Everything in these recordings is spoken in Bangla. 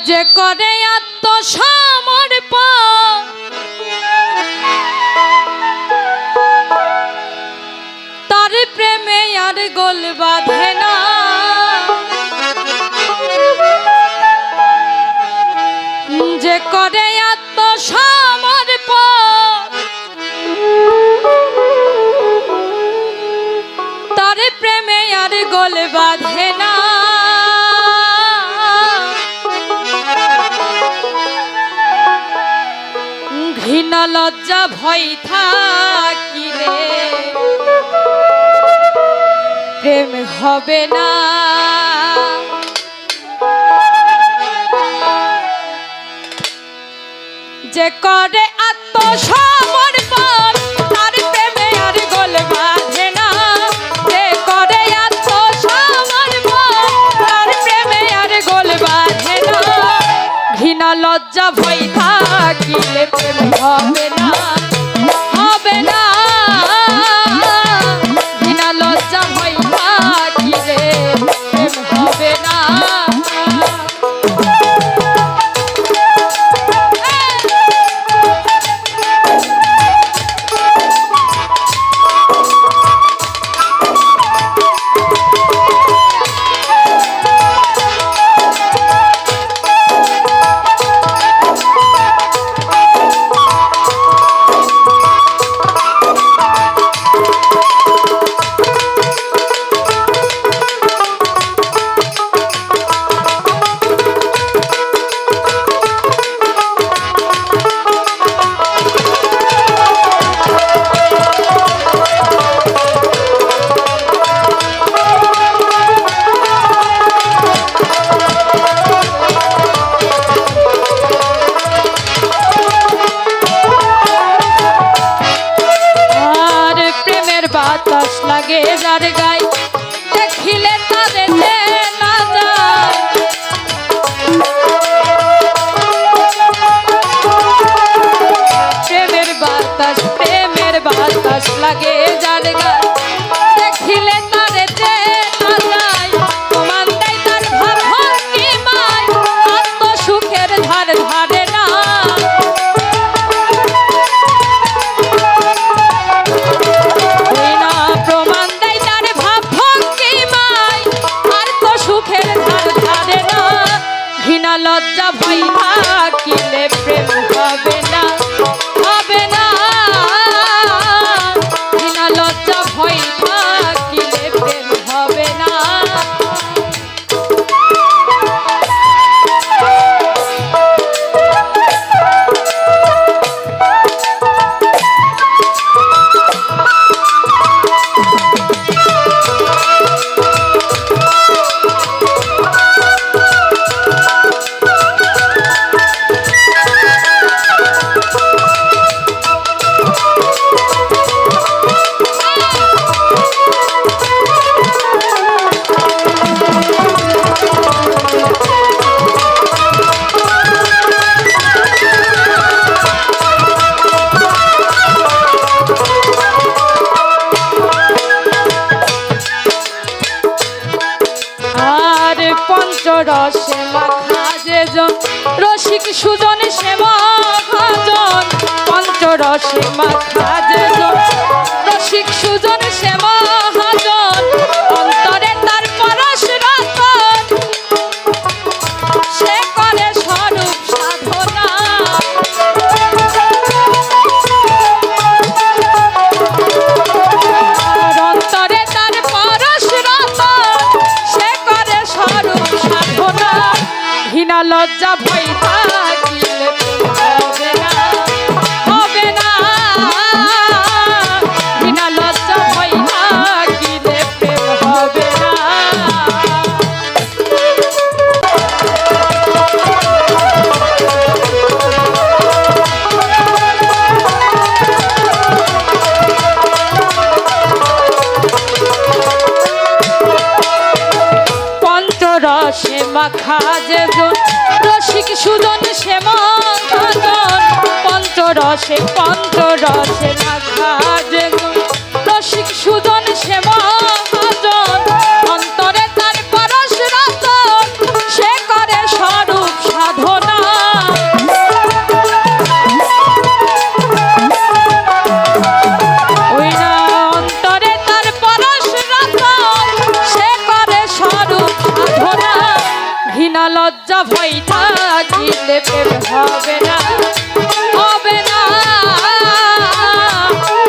যে করে আত্মসমর্পণ তার প্রেমে আর গোল বাঁধে না। যে করে আত্মসমর্পণ তার প্রেমে আর গোল বাঁধে না। ঘৃণা লজ্জা ভয় থাকিলে প্রেম হবে না। যে করে আত্মসমর্পণ তার প্রেমে আর গোল বাঁধে না। যে করে আত্মসমর্পণ তার প্রেমে আর গোল বাঁধে না। ঘৃণা লজ্জা ভয় থাকিলে প্রেম হবে না, হবে না। ঘৃণা লজ্জা ভয় থাকিলে প্রেম হবে না। বাতাস লাগে যার গায়ে দেখিলে তারে চেনা যায়। প্রেমের বাতাস লাগে যার গায়ে দেখিলে তারে চেনা যায়। প্রমাণ দেয় তার ভাব ভঙ্গিমায় আত্মসুখের ধার ধারে না। লজ্জা ভয় থাকিলে প্রেম হবে না, হবে না। ঘৃণা লজ্জা ভয় থাকিলে প্রেম হবে না। পঞ্চরসে মাখা যেজন রসিক সুজন সে মহাজন। পঞ্চরসে মাখা যেজন রসিক সুজন সে মহাজন। অন্তরে তার পরশ রতন সে করে স্বরূপ সাধনা। অন্তরে তার পরশ রতন সে করে স্বরূপ সাধনা। ঘৃণা লজ্জা ভয় থাকিলে হবে না, হবে না। ঘৃণা লজ্জা ভয় থাকিলে প্রেম হবে না। পঞ্চরসে মাখা যেজন রসিক সুজন সে মহাজন। পঞ্চরসে মাখা যেজন রসিক সুজন সে মহাজন। অন্তরে তার পরশ রতন সে করে স্বরূপ সাধন। থাকিলে প্রেম হবে না, হবে না।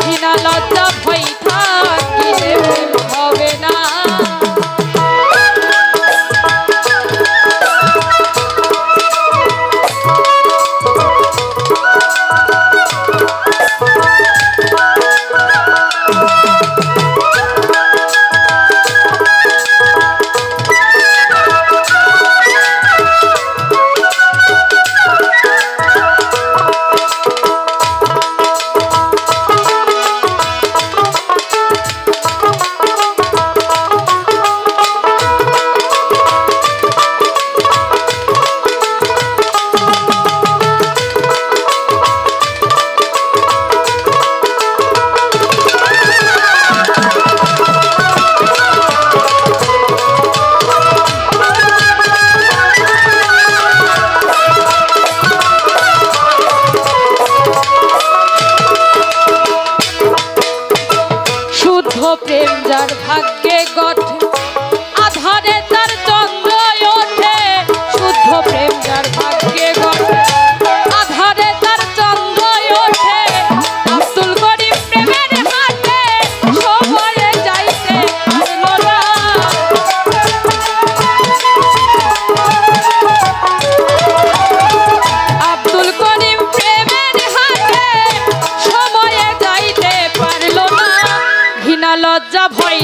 ঘৃণা লজ্জা ভয় থাকিলে প্রেম হবে না। প্রেম যার ভাগ্যে গঠে আধারে তার চন্দ্র ওঠে, শুদ্ধ প্রেম যার ভাগ্যে গঠে আধারে তার চন্দ্র ওঠে। আব্দুল করিম প্রেমের হাতে সময়ে যাইতে পারল না। আব্দুল করিম প্রেমের হাতে সময়ে যাইতে পারল না। ঘৃণা লজ্জা ভয়